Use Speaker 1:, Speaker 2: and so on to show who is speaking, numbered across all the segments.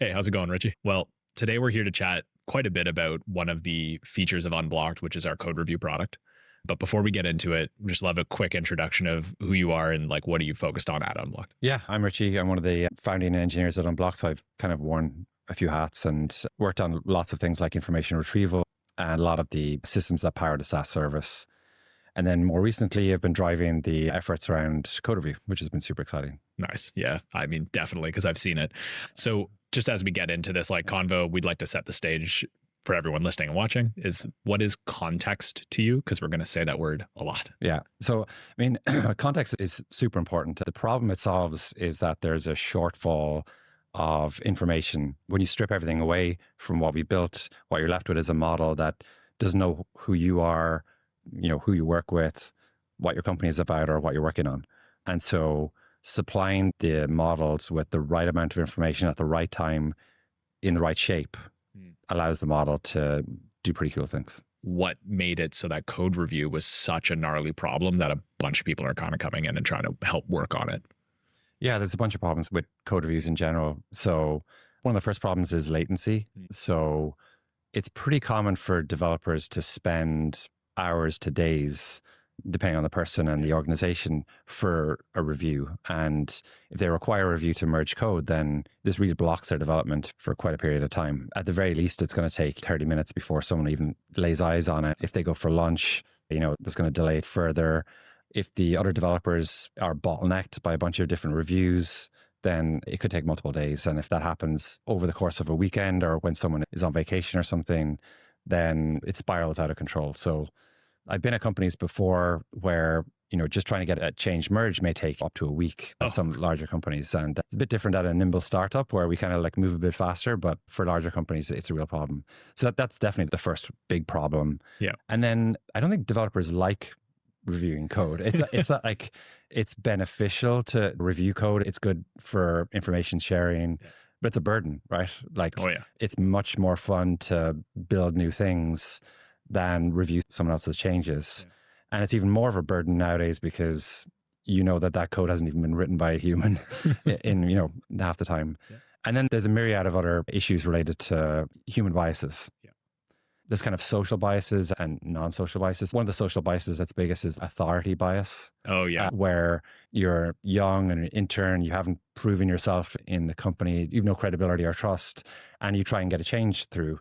Speaker 1: Hey, how's it going, Richie? Well, today we're here to chat quite a bit about one of the features of Unblocked, which is our code review product. But before we get into it, we'd just love a quick introduction of who you are and like what are you focused on at Unblocked?
Speaker 2: Yeah, I'm Richie. I'm one of the founding engineers at Unblocked. So I've kind of worn a few hats and worked on lots of things like information retrieval and a lot of the systems that power the SaaS service. And then more recently, I've been driving the efforts around code review, which has been super exciting.
Speaker 1: Nice. Yeah, I mean, definitely, because I've seen it. So just as we get into this like convo, we'd like to set the stage for everyone listening and watching is what is context to you? Because we're going to say that word a lot.
Speaker 2: Yeah. So, I mean, context is super important. The problem it solves is that there's a shortfall of information. When you strip everything away from what we built, what you're left with is a model that doesn't know who you are, who you work with, what your company is about, or what you're working on. And so supplying the models with the right amount of information at the right time in the right shape allows the model to do pretty cool things.
Speaker 1: What made it so that code review was such a gnarly problem that a bunch of people are kind of coming in and trying to help work on it?
Speaker 2: Yeah, there's a bunch of problems with code reviews in general. So one of the first problems is latency. So it's pretty common for developers to spend hours to days, depending on the person and the organization, for a review. And if they require a review to merge code, then this really blocks their development for quite a period of time. At the very least, it's going to take 30 minutes before someone even lays eyes on it. If they go for lunch, that's going to delay it further. If the other developers are bottlenecked by a bunch of different reviews, then it could take multiple days. And if that happens over the course of a weekend or when someone is on vacation or something, then it spirals out of control. So I've been at companies before where, just trying to get a change merge may take up to a week at some larger companies. And it's a bit different at a nimble startup where we kind of like move a bit faster, but for larger companies, it's a real problem. So that's definitely the first big problem.
Speaker 1: Yeah.
Speaker 2: And then I don't think developers like reviewing code. It's not like it's beneficial to review code. It's good for information sharing, but it's a burden, right? Like, It's much more fun to build new things than review someone else's changes. Yeah. And it's even more of a burden nowadays because that code hasn't even been written by a human in half the time. Yeah. And then there's a myriad of other issues related to human biases. Yeah. There's kind of social biases and non-social biases. One of the social biases that's biggest is authority bias.
Speaker 1: Oh, yeah.
Speaker 2: Where you're young and an intern, you haven't proven yourself in the company, you've no credibility or trust, and you try and get a change through.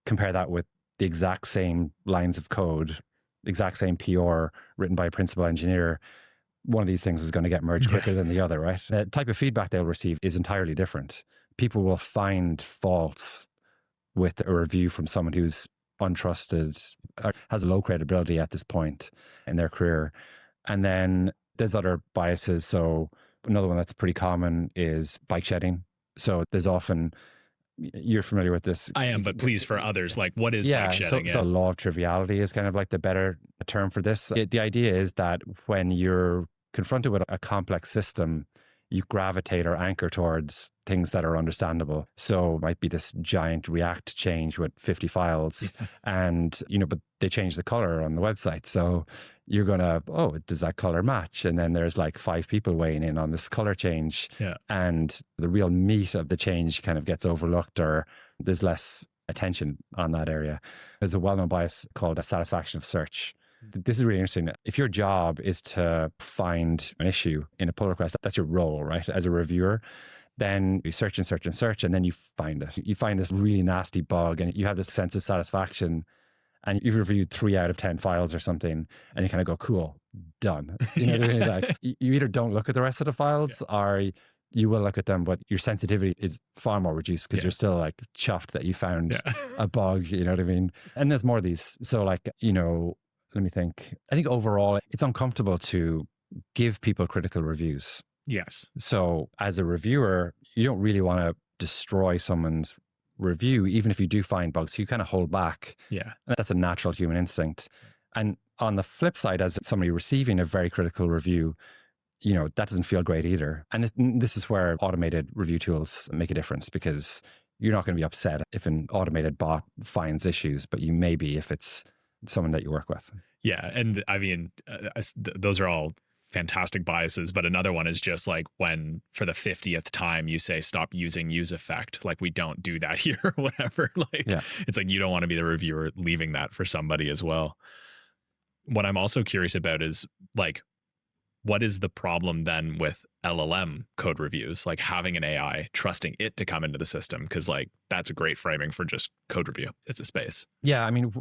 Speaker 2: Compare that with the exact same lines of code, exact same PR written by a principal engineer. One of these things is going to get merged quicker than the other, right? The type of feedback they'll receive is entirely different. People will find faults with a review from someone who's untrusted, or has low credibility at this point in their career. And then there's other biases. So another one that's pretty common is bike shedding. So there's often, you're familiar with this.
Speaker 1: I am, but please, for others, like what is bike shedding?
Speaker 2: So law of triviality is kind of like the better term for this. The idea is that when you're confronted with a complex system, you gravitate or anchor towards things that are understandable. So it might be this giant React change with 50 files and, but they change the color on the website. So you're going to, does that color match? And then there's like 5 people weighing in on this color change. Yeah. And the real meat of the change kind of gets overlooked or there's less attention on that area. There's a well-known bias called a satisfaction of search. This is really interesting. If your job is to find an issue in a pull request, that's your role, right? As a reviewer, then you search and search and search, and then you find it. You find this really nasty bug, and you have this sense of satisfaction, and you've reviewed 3 out of 10 files or something, and you kind of go, cool, done. You know what I mean? Like, you either don't look at the rest of the files, or you will look at them, but your sensitivity is far more reduced because you're still like chuffed that you found a bug, you know what I mean? And there's more of these. So like, let me think. I think overall, it's uncomfortable to give people critical reviews.
Speaker 1: Yes.
Speaker 2: So as a reviewer, you don't really want to destroy someone's review, even if you do find bugs. So you kind of hold back.
Speaker 1: Yeah.
Speaker 2: And that's a natural human instinct. And on the flip side, as somebody receiving a very critical review, that doesn't feel great either. And this is where automated review tools make a difference because you're not going to be upset if an automated bot finds issues, but you may be if it's someone that you work with.
Speaker 1: Yeah. And I mean, those are all fantastic biases, but another one is just like when for the 50th time you say stop using use effect, like we don't do that here or whatever. Like it's like you don't want to be the reviewer leaving that for somebody as well. What I'm also curious about is like, what is the problem then with LLM code reviews? Like having an AI, trusting it to come into the system, because like that's a great framing for just code review. It's a space.
Speaker 2: Yeah, I mean,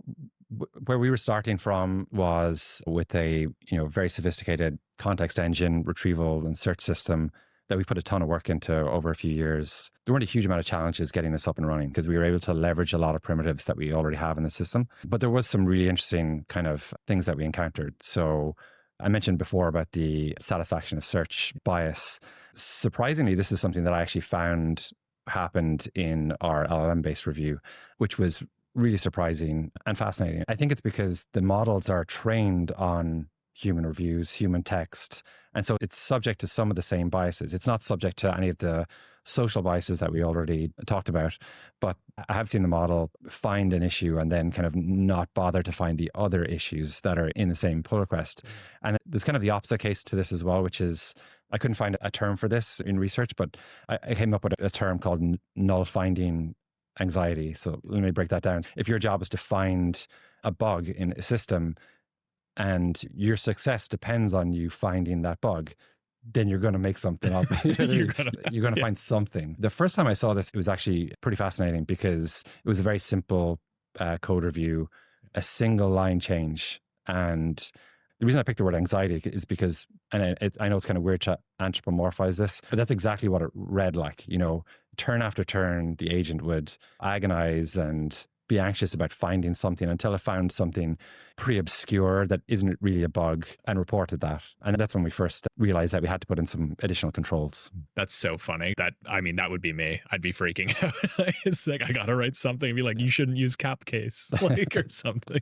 Speaker 2: where we were starting from was with a very sophisticated context engine retrieval and search system that we put a ton of work into over a few years. There weren't a huge amount of challenges getting this up and running because we were able to leverage a lot of primitives that we already have in the system. But there was some really interesting kind of things that we encountered. So I mentioned before about the satisfaction of search bias. Surprisingly, this is something that I actually found happened in our LLM-based review, which was really surprising and fascinating. I think it's because the models are trained on human reviews, human text. And so it's subject to some of the same biases. It's not subject to any of the social biases that we already talked about, but I have seen the model find an issue and then kind of not bother to find the other issues that are in the same pull request. And there's kind of the opposite case to this as well, which is I couldn't find a term for this in research, but I came up with a term called null finding anxiety. So let me break that down. If your job is to find a bug in a system and your success depends on you finding that bug, then you're going to make something up. You're going to find something. The first time I saw this, it was actually pretty fascinating because it was a very simple code review, a single line change. And the reason I picked the word anxiety is because, and I know it's kind of weird to anthropomorphize this, but that's exactly what it read like. Turn after turn, the agent would agonize and be anxious about finding something until it found something pretty obscure that isn't really a bug and reported that. And that's when we first realized that we had to put in some additional controls.
Speaker 1: That's so funny. That would be me. I'd be freaking out. It's like, I got to write something and be like, you shouldn't use cap case, like, or something.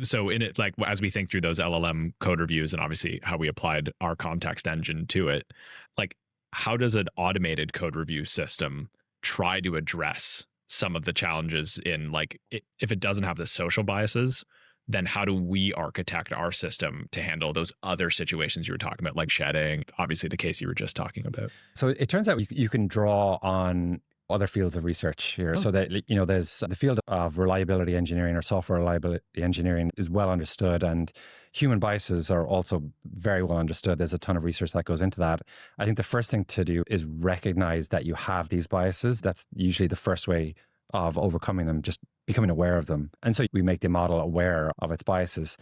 Speaker 1: So in it, like, as we think through those LLM code reviews and obviously how we applied our context engine to it, like, how does an automated code review system try to address some of the challenges in, like, if it doesn't have the social biases, then how do we architect our system to handle those other situations you were talking about, like shedding, obviously the case you were just talking about?
Speaker 2: So it turns out you can draw on other fields of research here. So that, there's the field of reliability engineering or software reliability engineering is well understood, and human biases are also very well understood. There's a ton of research that goes into that. I think the first thing to do is recognize that you have these biases. That's usually the first way of overcoming them, just becoming aware of them. And so we make the model aware of its biases.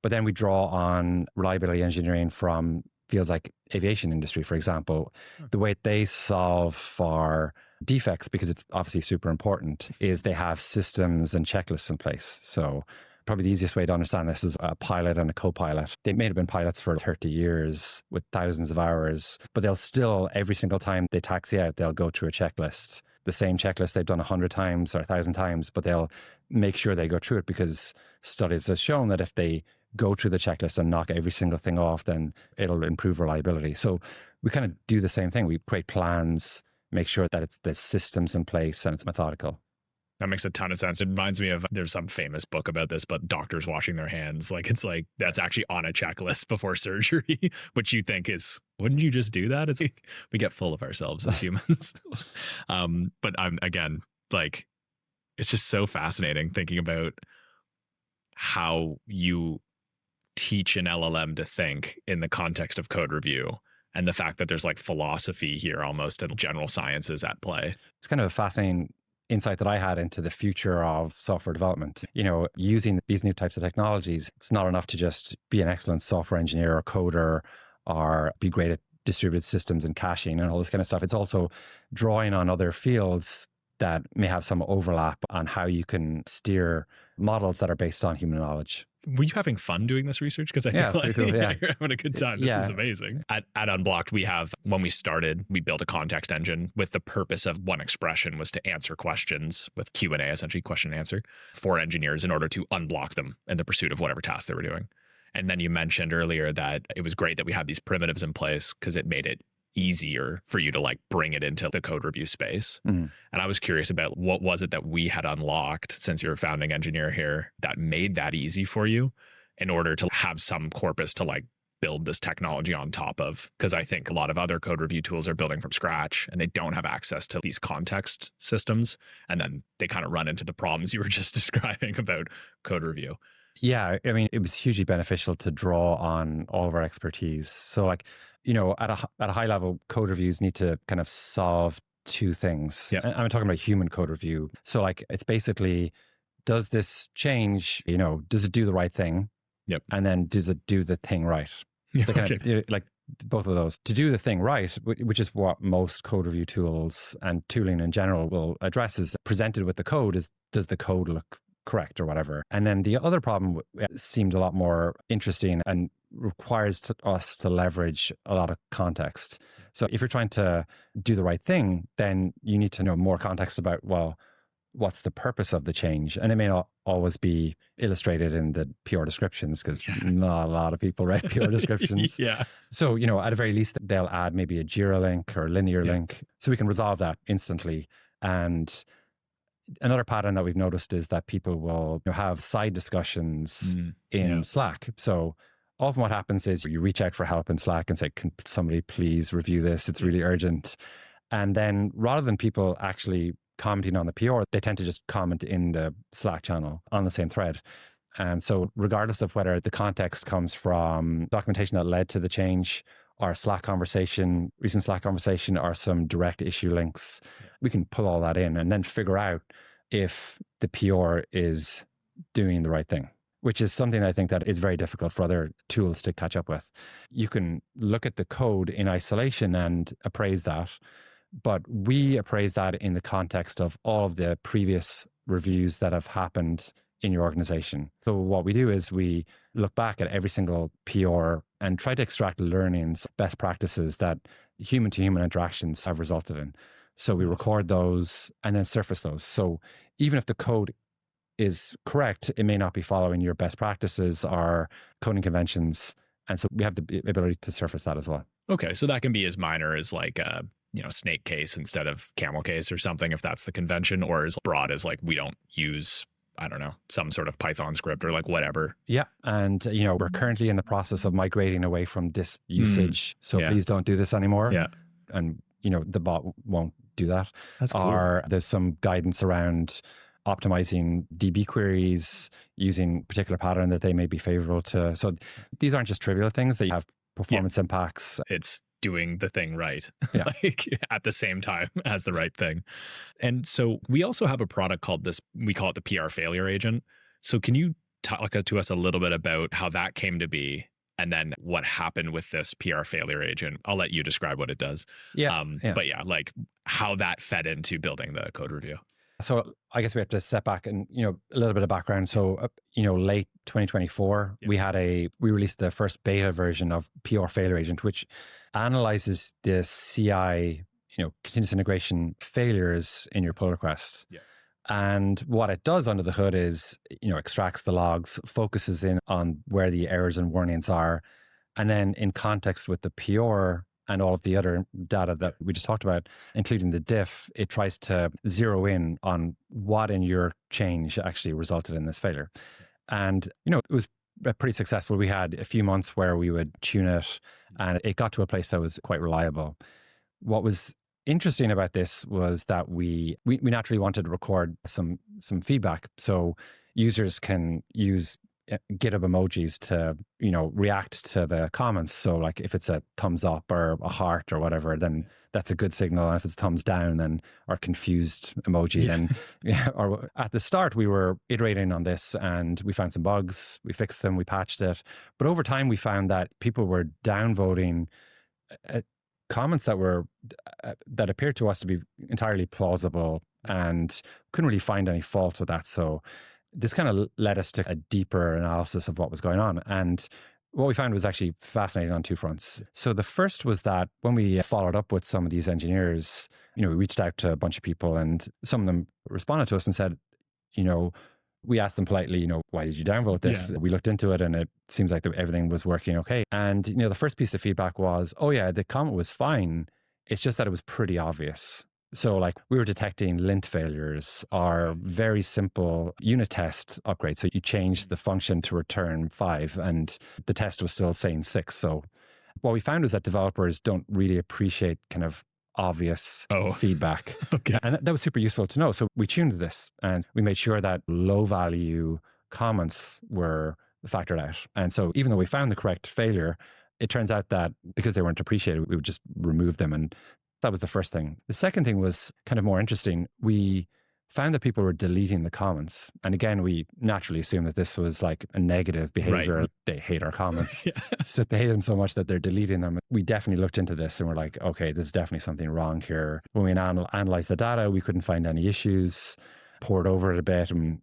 Speaker 2: But then we draw on reliability engineering from fields like aviation industry, for example. The way they solve for defects, because it's obviously super important, is they have systems and checklists in place. So probably the easiest way to understand this is a pilot and a co-pilot. They may have been pilots for 30 years with thousands of hours, but they'll still, every single time they taxi out, they'll go through a checklist, the same checklist they've done 100 times or 1,000 times, but they'll make sure they go through it because studies have shown that if they go through the checklist and knock every single thing off, then it'll improve reliability. So we kind of do the same thing. We create plans, make sure that the systems in place and it's methodical.
Speaker 1: That makes a ton of sense. It reminds me of, there's some famous book about this, but doctors washing their hands. Like, it's like, that's actually on a checklist before surgery, which you think is, wouldn't you just do that? It's like, we get full of ourselves as humans. But I'm, again, like, it's just so fascinating thinking about how you teach an LLM to think in the context of code review, and the fact that there's like philosophy here almost and general sciences at play.
Speaker 2: It's kind of a fascinating insight that I had into the future of software development. Using these new types of technologies, it's not enough to just be an excellent software engineer or coder or be great at distributed systems and caching and all this kind of stuff. It's also drawing on other fields that may have some overlap on how you can steer models that are based on human knowledge.
Speaker 1: Were you having fun doing this research? Because I feel like
Speaker 2: cool, yeah.
Speaker 1: You're having a good time. This is amazing. At Unblocked, when we started, we built a context engine with the purpose of one expression was to answer questions with Q&A, essentially question and answer, for engineers in order to unblock them in the pursuit of whatever task they were doing. And then you mentioned earlier that it was great that we had these primitives in place because it made it easier for you to like bring it into the code review space. And I was curious about what was it that we had unlocked, since you're a founding engineer here, that made that easy for you in order to have some corpus to like build this technology on top of, because I think a lot of other code review tools are building from scratch and they don't have access to these context systems. And then they kind of run into the problems you were just describing about code review.
Speaker 2: Yeah, I mean, it was hugely beneficial to draw on all of our expertise. So like, at a high level, code reviews need to kind of solve two things.
Speaker 1: Yeah.
Speaker 2: I'm talking about human code review. So like, it's basically, does this change, does it do the right thing?
Speaker 1: Yep.
Speaker 2: And then does it do the thing right? Like both of those. To do the thing right, which is what most code review tools and tooling in general will address, is presented with the code, is does the code look correct or whatever. And then the other problem seemed a lot more interesting and requires us to leverage a lot of context. So if you're trying to do the right thing, then you need to know more context about, well, what's the purpose of the change? And it may not always be illustrated in the PR descriptions, because not a lot of people write PR descriptions.
Speaker 1: Yeah.
Speaker 2: So, at the very least, they'll add maybe a Jira link or a linear link, so we can resolve that instantly. And another pattern that we've noticed is that people will have side discussions in Slack. So often what happens is you reach out for help in Slack and say, can somebody please review this? It's really urgent. And then rather than people actually commenting on the PR, they tend to just comment in the Slack channel on the same thread. And so regardless of whether the context comes from documentation that led to the change, or Slack conversation, recent Slack conversation, or some direct issue links, we can pull all that in and then figure out if the PR is doing the right thing, which is something I think that is very difficult for other tools to catch up with. You can look at the code in isolation and appraise that, but we appraise that in the context of all of the previous reviews that have happened in your organization. So what we do is we look back at every single PR and try to extract learnings, best practices that human-to-human interactions have resulted in. So we record those and then surface those. So even if the code is correct, it may not be following your best practices or coding conventions. And so we have the ability to surface that as well.
Speaker 1: Okay, so that can be as minor as like a snake case instead of camel case or something, if that's the convention, or as broad as like we don't use, I don't know, some sort of Python script or like whatever.
Speaker 2: Yeah. And, we're currently in the process of migrating away from this usage. So please don't do this anymore.
Speaker 1: Yeah.
Speaker 2: And, the bot won't do that.
Speaker 1: That's cool.
Speaker 2: Or there's some guidance around optimizing DB queries using particular pattern that they may be favorable to. So these aren't just trivial things that you have performance impacts.
Speaker 1: It's doing the thing right,
Speaker 2: Yeah.
Speaker 1: like at the same time as the right thing. And so we also have a product called this, we call it the PR failure agent. So can you talk to us a little bit about how that came to be, and then what happened with this PR failure agent? I'll let you describe what it does.
Speaker 2: Yeah.
Speaker 1: But yeah, like how that fed into building the code review.
Speaker 2: So I guess we have to step back and, a little bit of background. So, late 2024, we released the first beta version of PR Failure Agent, which analyzes the CI, continuous integration failures in your pull requests. Yeah. And what it does under the hood is, extracts the logs, focuses in on where the errors and warnings are. And then in context with the PR and all of the other data that we just talked about, including the diff, it tries to zero in on what in your change actually resulted in this failure. And, it was pretty successful. We had a few months where we would tune it and it got to a place that was quite reliable. What was interesting about this was that we naturally wanted to record some feedback. So users can use GitHub emojis to, react to the comments. So like if it's a thumbs up or a heart or whatever, then that's a good signal. And if it's thumbs down, then or confused emoji, then or at the start we were iterating on this and we found some bugs, we fixed them, we patched it. But over time we found that people were downvoting comments that appeared to us to be entirely plausible and couldn't really find any faults with that. So this kind of led us to a deeper analysis of what was going on. And what we found was actually fascinating on two fronts. So the first was that when we followed up with some of these engineers, we reached out to a bunch of people and some of them responded to us and said, we asked them politely, why did you downvote this? Yeah. We looked into it and it seems like everything was working okay. And, the first piece of feedback was, oh yeah, the comment was fine. It's just that it was pretty obvious. So like we were detecting lint failures or very simple unit test upgrades. So you change the function to return 5 and the test was still saying 6. So what we found was that developers don't really appreciate kind of obvious feedback.
Speaker 1: Okay.
Speaker 2: And that was super useful to know. So we tuned this and we made sure that low value comments were factored out. And so even though we found the correct failure, it turns out that because they weren't appreciated, we would just remove them. And that was the first thing. The second thing was kind of more interesting. We found that people were deleting the comments. And again, we naturally assumed that this was like a negative behavior.
Speaker 1: Right.
Speaker 2: They hate our comments.
Speaker 1: Yeah.
Speaker 2: So they hate them so much that they're deleting them. We definitely looked into this and we're like, okay, there's definitely something wrong here. When we analyzed the data, we couldn't find any issues, poured over it a bit. And,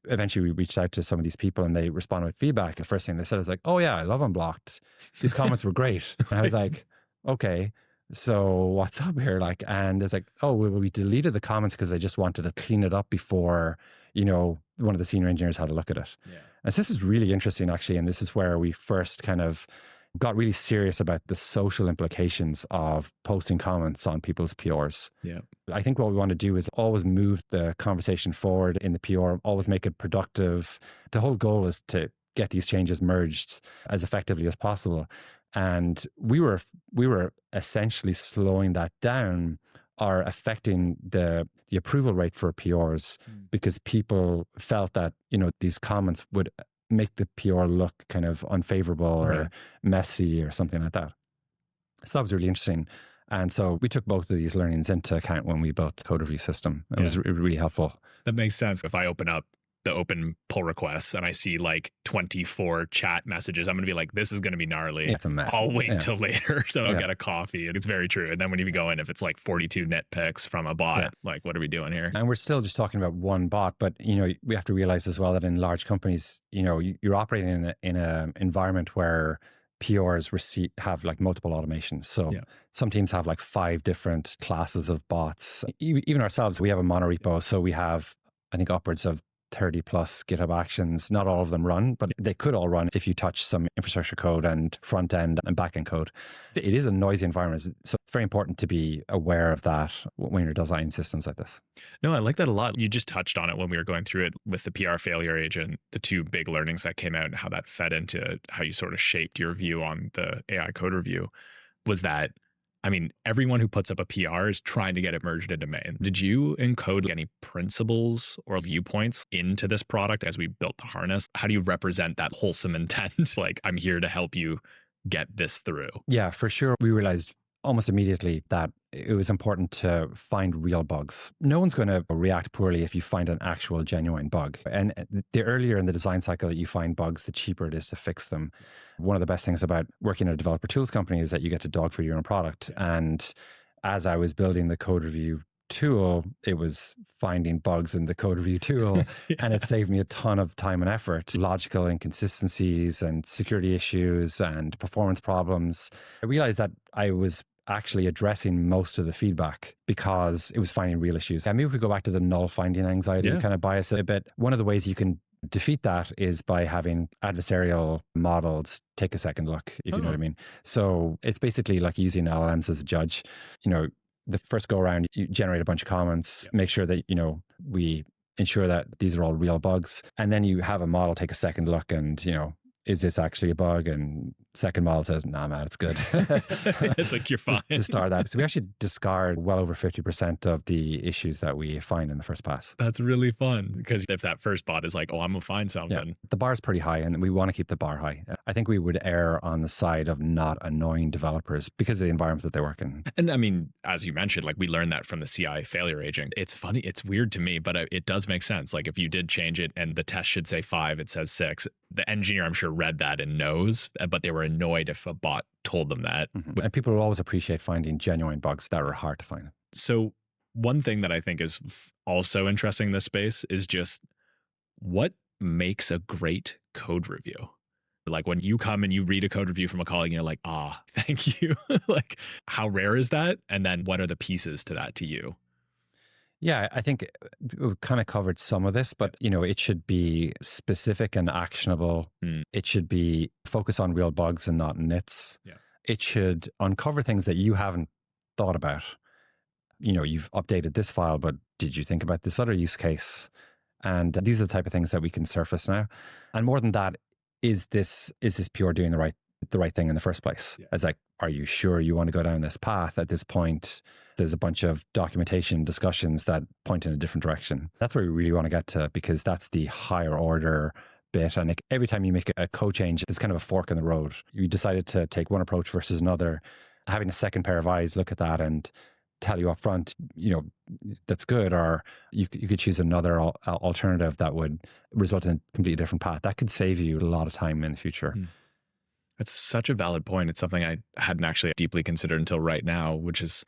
Speaker 2: eventually we reached out to some of these people and they responded with feedback. The first thing they said was like, oh yeah, I love Unblocked. These comments were great. And I was like, okay. So what's up here? Like, and it's like, oh, well, we deleted the comments because they just wanted to clean it up before, one of the senior engineers had a look at it.
Speaker 1: Yeah.
Speaker 2: And so this is really interesting, actually. And this is where we first kind of got really serious about the social implications of posting comments on people's PRs.
Speaker 1: Yeah.
Speaker 2: I think what we want to do is always move the conversation forward in the PR, always make it productive. The whole goal is to get these changes merged as effectively as possible. And we were essentially slowing that down or affecting the approval rate for PRs because people felt that, these comments would make the PR look kind of unfavorable or messy or something like that. So that was really interesting. And so we took both of these learnings into account when we built the code review system. It was really helpful.
Speaker 1: That makes sense. If I open up the open pull requests and I see like 24 chat messages, I'm going to be like, this is going to be gnarly.
Speaker 2: It's a mess.
Speaker 1: I'll wait till later. So I'll get a coffee. It's very true. And then when you go in, if it's like 42 nitpicks from a bot, like, what are we doing here?
Speaker 2: And we're still just talking about one bot, but we have to realize as well that in large companies, you're operating in an environment where PRs have like multiple automations. So some teams have like 5 different classes of bots. Even ourselves, we have a monorepo. So we have, I think, upwards of 30 plus GitHub actions. Not all of them run, but they could all run if you touch some infrastructure code and front end and back end code. It is a noisy environment. So it's very important to be aware of that when you're designing systems like this.
Speaker 1: No, I like that a lot. You just touched on it when we were going through it with the PR failure agent, the 2 big learnings that came out and how that fed into how you sort of shaped your view on the AI code review was that, everyone who puts up a PR is trying to get it merged into main. Did you encode any principles or viewpoints into this product as we built the harness? How do you represent that wholesome intent? Like, I'm here to help you get this through.
Speaker 2: Yeah, for sure. We realized almost immediately that it was important to find real bugs. No one's going to react poorly if you find an actual genuine bug. And the earlier in the design cycle that you find bugs, the cheaper it is to fix them. One of the best things about working at a developer tools company is that you get to dog for your own product. And as I was building the code review tool, it was finding bugs in the code review tool, and it saved me a ton of time and effort. Logical inconsistencies and security issues and performance problems. I realized that I was actually addressing most of the feedback because it was finding real issues. And maybe if we go back to the null finding anxiety kind of bias a bit, one of the ways you can defeat that is by having adversarial models take a second look, if you know what I mean. So it's basically like using LLMs as a judge. The first go around, you generate a bunch of comments, make sure that, we ensure that these are all real bugs. And then you have a model take a second look and, is this actually a bug? And second model says, nah, man, it's good.
Speaker 1: It's like, you're fine.
Speaker 2: To start that. So we actually discard well over 50% of the issues that we find in the first pass.
Speaker 1: That's really fun because if that first bot is like, oh, I'm going to find something.
Speaker 2: The bar is pretty high and we want to keep the bar high. I think we would err on the side of not annoying developers because of the environment that they work in.
Speaker 1: And as you mentioned, like we learned that from the CI failure agent. It's funny. It's weird to me, but it does make sense. Like if you did change it and the test should say 5, it says 6. The engineer, I'm sure, read that and knows, but they were annoyed if a bot told them that.
Speaker 2: And people will always appreciate finding genuine bugs that are hard to find.
Speaker 1: So one thing that I think is also interesting in this space is just what makes a great code review. Like when you come and you read a code review from a colleague and you're like, thank you. Like how rare is that? And then what are the pieces to that to you?
Speaker 2: Yeah, I think we've kind of covered some of this, but it should be specific and actionable. It should be focus on real bugs and not nits. It should uncover things that you haven't thought about. you've updated this file, but did you think about this other use case? And these are the type of things that we can surface now. And more than that, is this pure doing the right thing in the first place?
Speaker 1: Yeah.
Speaker 2: It's like, are you sure you want to go down this path at this point? There's a bunch of documentation discussions that point in a different direction. That's where we really want to get to, because that's the higher order bit. And every time you make a code change, it's kind of a fork in the road. You decided to take one approach versus another. Having a second pair of eyes look at that and tell you up front, that's good, or you could choose another alternative that would result in a completely different path. That could save you a lot of time in the future.
Speaker 1: That's such a valid point. It's something I hadn't actually deeply considered until right now, which is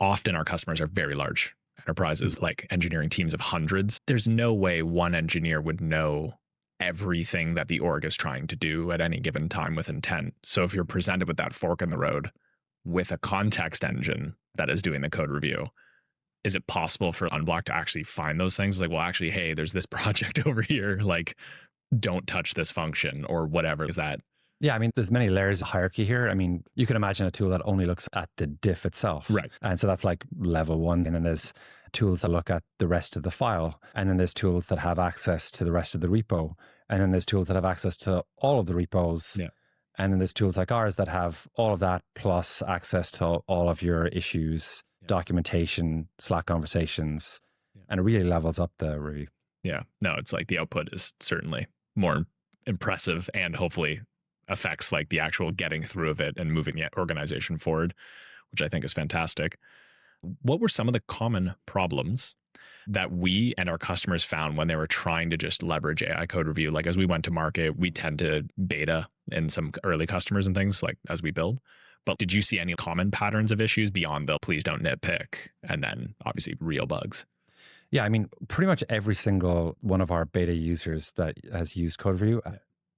Speaker 1: often our customers are very large enterprises, like engineering teams of hundreds. There's no way one engineer would know everything that the org is trying to do at any given time with intent. So if you're presented with that fork in the road with a context engine that is doing the code review, is it possible for Unblocked to actually find those things? Like, well, actually, hey, there's this project over here. Like, don't touch this function or whatever. Is that?
Speaker 2: Yeah, I mean, there's many layers of hierarchy here. I mean, you can imagine a tool that only looks at the diff itself.
Speaker 1: Right.
Speaker 2: And so that's like level one. And then there's tools that look at the rest of the file. And then there's tools that have access to the rest of the repo. And then there's tools that have access to all of the repos.
Speaker 1: Yeah.
Speaker 2: And then there's tools like ours that have all of that plus access to all of your issues, documentation, Slack conversations, and it really levels up the review.
Speaker 1: Yeah. No, it's like the output is certainly more impressive and hopefully affects like the actual getting through of it and moving the organization forward, which I think is fantastic. What were some of the common problems that we and our customers found when they were trying to just leverage AI code review? Like as we went to market, we tend to beta in some early customers and things like as we build. But did you see any common patterns of issues beyond the please don't nitpick and then obviously real bugs?
Speaker 2: Yeah, I mean, pretty much every single one of our beta users that has used code review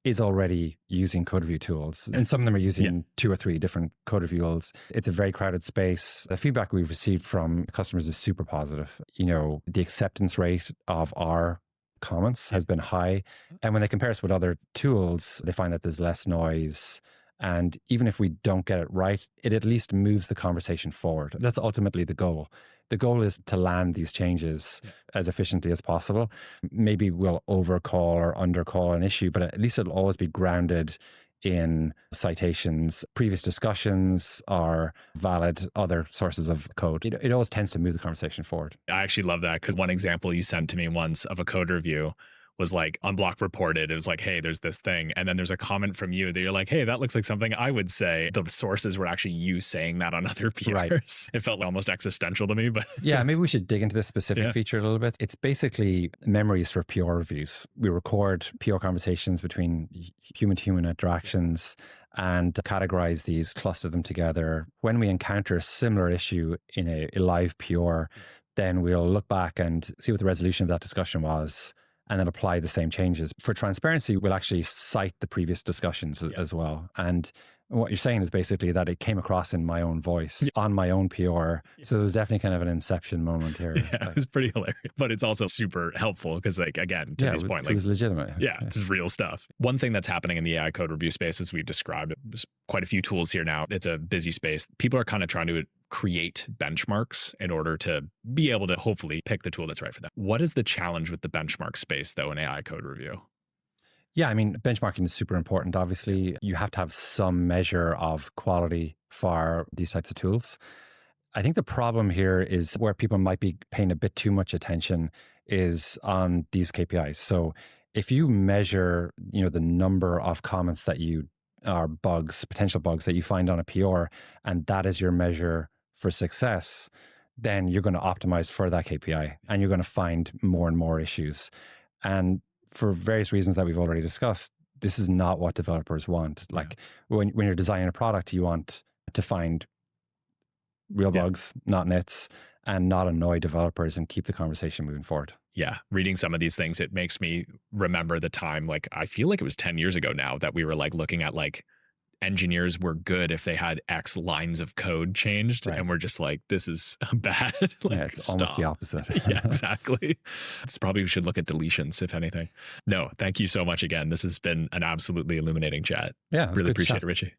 Speaker 2: is already using code review tools. And some of them are using 2 or 3 different code review tools. It's a very crowded space. The feedback we've received from customers is super positive. The acceptance rate of our comments has been high. And when they compare us with other tools, they find that there's less noise. And even if we don't get it right, it at least moves the conversation forward. That's ultimately the goal. The goal is to land these changes as efficiently as possible. Maybe we'll overcall or undercall an issue, but at least it'll always be grounded in citations, previous discussions, or valid other sources of code. It always tends to move the conversation forward.
Speaker 1: I actually love that because one example you sent to me once of a code review was like Unblocked reported. It was like, hey, there's this thing. And then there's a comment from you that you're like, hey, that looks like something I would say. The sources were actually you saying that on other peers. Right. It felt almost existential to me. But
Speaker 2: yeah, maybe we should dig into this specific feature a little bit. It's basically memories for PR reviews. We record PR conversations between human-to-human interactions and categorize these, cluster them together. When we encounter a similar issue in a live PR, then we'll look back and see what the resolution of that discussion was, and then apply the same changes. For transparency, we'll actually cite the previous discussions as well. And what you're saying is basically that it came across in my own voice on my own PR. So there was definitely kind of an inception moment here.
Speaker 1: Yeah, it was pretty hilarious. But it's also super helpful because like, again, to this point, like,
Speaker 2: it was legitimate.
Speaker 1: Yeah, this is real stuff. One thing that's happening in the AI code review space, as we've described, there's quite a few tools here now. It's a busy space. People are kind of trying to create benchmarks in order to be able to hopefully pick the tool that's right for them. What is the challenge with the benchmark space though in AI code review?
Speaker 2: Yeah, I mean, benchmarking is super important. Obviously, you have to have some measure of quality for these types of tools. I think the problem here is where people might be paying a bit too much attention is on these KPIs. So if you measure, the number of comments that are bugs, potential bugs that you find on a PR, and that is your measure for success, then you're going to optimize for that KPI and you're going to find more and more issues. And for various reasons that we've already discussed, this is not what developers want. Like when you're designing a product, you want to find real bugs, not nits, and not annoy developers and keep the conversation moving forward.
Speaker 1: Yeah. Reading some of these things, it makes me remember the time, like, I feel like it was 10 years ago now that we were like looking at like engineers were good if they had X lines of code changed. Right. And we're just like, this is bad. Like,
Speaker 2: it's almost the opposite.
Speaker 1: Yeah, exactly. It's probably we should look at deletions, if anything. No, thank you so much again. This has been an absolutely illuminating chat.
Speaker 2: Yeah.
Speaker 1: Really appreciate it, Richie.